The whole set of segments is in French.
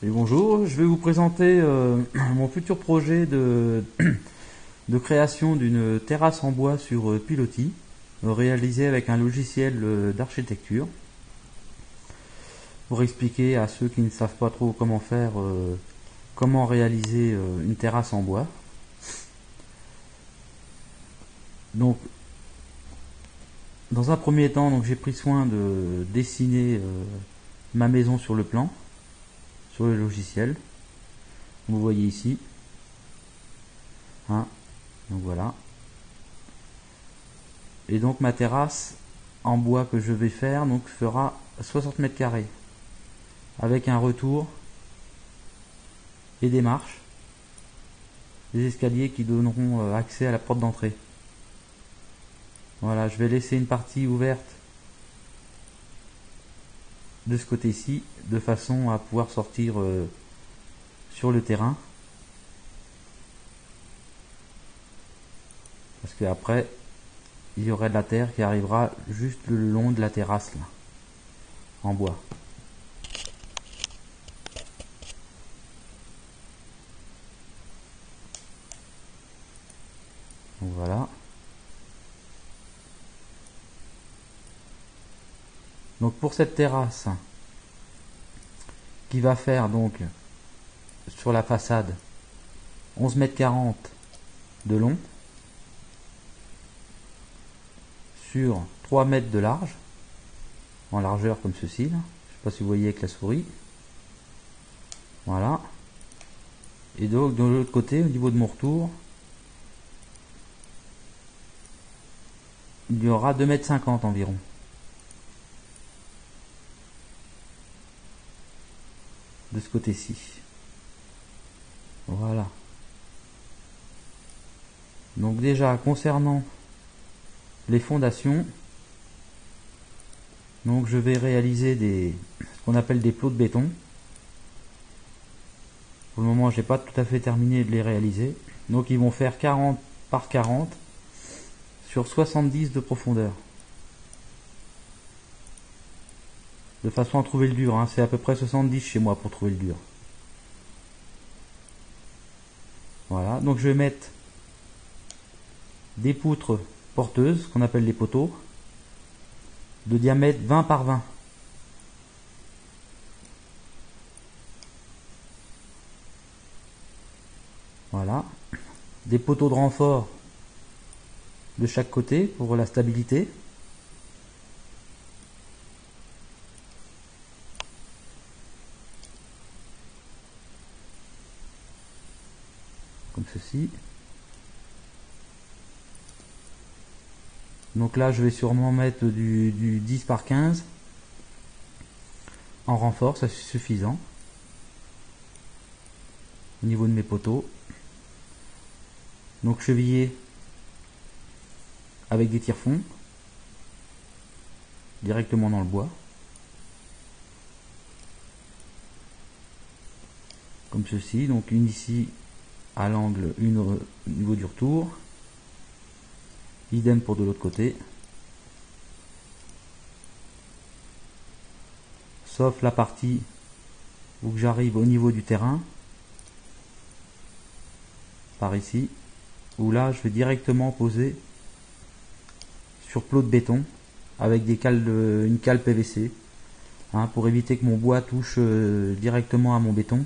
Et bonjour, je vais vous présenter mon futur projet de création d'une terrasse en bois sur pilotis, réalisée avec un logiciel d'architecture, pour expliquer à ceux qui ne savent pas trop comment faire, comment réaliser une terrasse en bois. Donc, dans un premier temps, donc j'ai pris soin de dessiner ma maison sur le plan, sur le logiciel. Vous voyez ici. Hein, donc voilà. Et donc ma terrasse en bois que je vais faire donc fera 60 mètres carrés avec un retour et des marches, des escaliers qui donneront accès à la porte d'entrée. Voilà, je vais laisser une partie ouverte de ce côté-ci de façon à pouvoir sortir sur le terrain, parce qu'après il y aurait de la terre qui arrivera juste le long de la terrasse là, en bois. Donc voilà. Donc pour cette terrasse qui va faire donc sur la façade 11 mètres 40 de long sur 3 mètres de large, en largeur comme ceci là. Je ne sais pas si vous voyez avec la souris. Voilà. Et donc de l'autre côté, au niveau de mon retour, il y aura 2 mètres 50 environ. De ce côté-ci. Voilà. Donc déjà concernant les fondations, donc je vais réaliser ce qu'on appelle des plots de béton. Pour le moment, j'ai pas tout à fait terminé de les réaliser. Donc ils vont faire 40 par 40 sur 70 de profondeur. De façon à trouver le dur, hein. C'est à peu près 70 chez moi pour trouver le dur. Voilà, donc je vais mettre des poutres porteuses, qu'on appelle les poteaux, de diamètre 20 par 20. Voilà, des poteaux de renfort de chaque côté pour la stabilité. Comme ceci. Donc là je vais sûrement mettre du 10 par 15 en renfort, ça c'est suffisant au niveau de mes poteaux. Donc chevillé avec des tire-fonds directement dans le bois, comme ceci. Donc une ici à l'angle, une au niveau du retour, idem pour de l'autre côté, sauf la partie où j'arrive au niveau du terrain, par ici, où là je vais directement poser sur plot de béton avec une cale PVC, hein, pour éviter que mon bois touche directement à mon béton.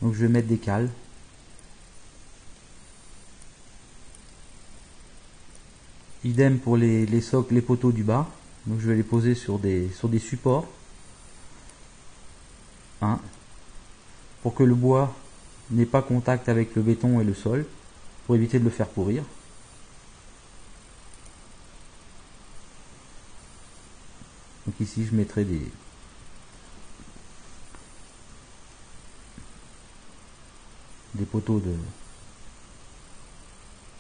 Donc je vais mettre des cales. Idem pour les socles, les poteaux du bas. Donc je vais les poser sur des supports, hein, pour que le bois n'ait pas contact avec le béton et le sol, pour éviter de le faire pourrir. Donc ici je mettrai des poteaux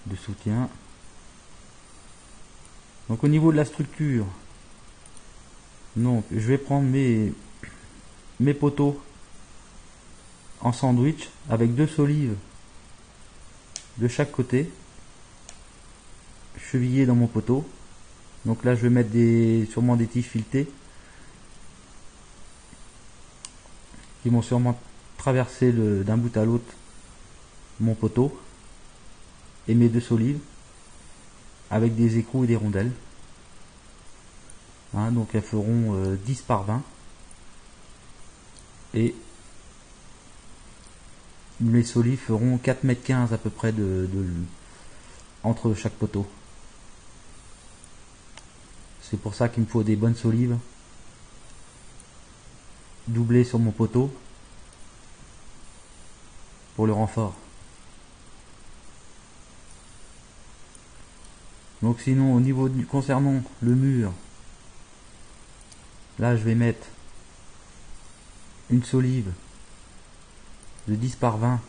de soutien. Donc au niveau de la structure, donc je vais prendre mes poteaux en sandwich avec 2 solives de chaque côté, chevillées dans mon poteau. Donc là je vais mettre sûrement des tiges filetées qui vont sûrement traverser d'un bout à l'autre mon poteau et mes 2 solives avec des écrous et des rondelles. Hein, donc elles feront 10 par 20 et mes solives feront 4,15 m à peu près entre chaque poteau. C'est pour ça qu'il me faut des bonnes solives doublées sur mon poteau pour le renfort. Donc sinon au niveau concernant le mur, là je vais mettre une solive de 10 par 20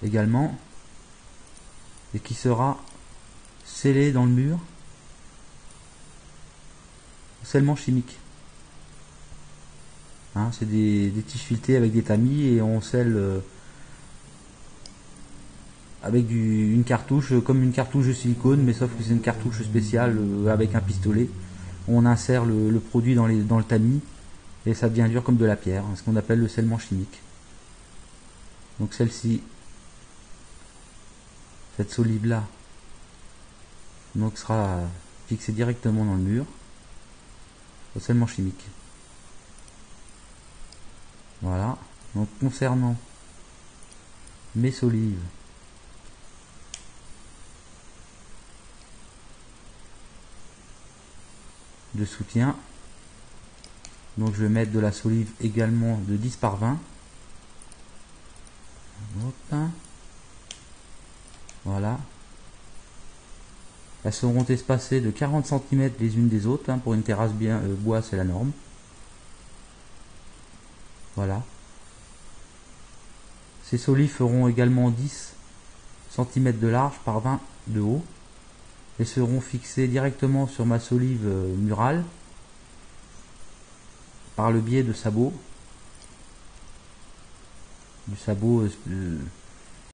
également, et qui sera scellée dans le mur scellement chimique. Hein, c'est des tiges filetées avec des tamis et on scelle avec une cartouche, comme une cartouche de silicone, mais sauf que c'est une cartouche spéciale avec un pistolet. On insère le produit dans le tamis et ça devient dur comme de la pierre, ce qu'on appelle le scellement chimique. Donc celle-ci, cette solive là, donc sera fixée directement dans le mur au scellement chimique. Voilà. Donc concernant mes solives, de soutien, donc je vais mettre de la solive également de 10 par 20. Hop. Voilà. Elles seront espacées de 40 cm les unes des autres, hein, pour une terrasse bien bois, c'est la norme. Voilà. Ces solives feront également 10 cm de large par 20 de haut et seront fixées directement sur ma solive murale par le biais de sabots, du sabot